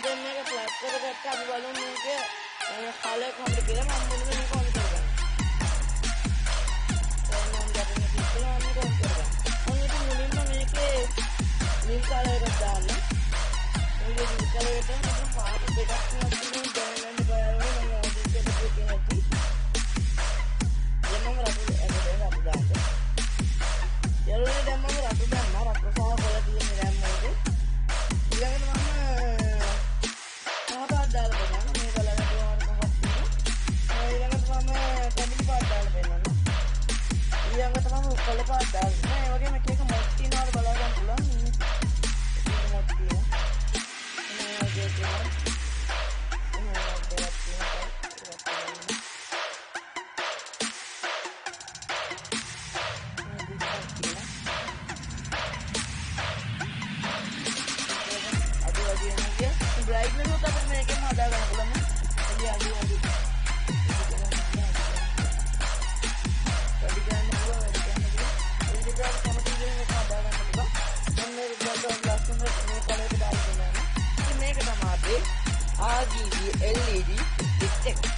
දැන් මේක ෆ්ලැට් කරගත්ත අපි බලමු මේක කලර් කොහොමද කියලා මම මුලින්ම මේක ඔන් කරගන්නවා. දැන් මම ගන්න කිව්වා මේක ඔන් කරගන්න. ඔන්න ඉතින් මුලින්ම මේකේ නිල් කලර් එකක් දාන්න. ඔය නිල් කලර් එකට මම පාට දෙකක් තුනක් දැනගන්න බයවනේ මම ආදිච්චට දෙකේ නැති. දැන් මම රතු දාන්න. යෙලෝනේ දැන් මම රතු දැම්මා. රතු සහ කොළ තියෙන දැන් මොකද? ඊළඟට මම පාට දාලා බලන්න. මේ බලන්න කොහොමද තියෙන්නේ. ඊළඟට මම කැමිලි පාට දාලා බලන්න. ඊළඟට මම කොළ පාට දාලා. ඒ වගේම එක එක මොඩ් තියනවාද බලා ගන්න පුළුවන්. ඒක මොඩ් තියෙනවා. මේ වගේ තියෙනවා. brightness होता है मैं क्या मादा करना बोला मैं ये आगे आगे कभी क्या नहीं हुआ कभी क्या नहीं हुआ इनके बाद समझ लीजिए मैं मादा करना बोला हम मेरे घर का लास्ट में मैं कलर डाल देना है कि मैं क्या मारते RGB LED डिटेक्ट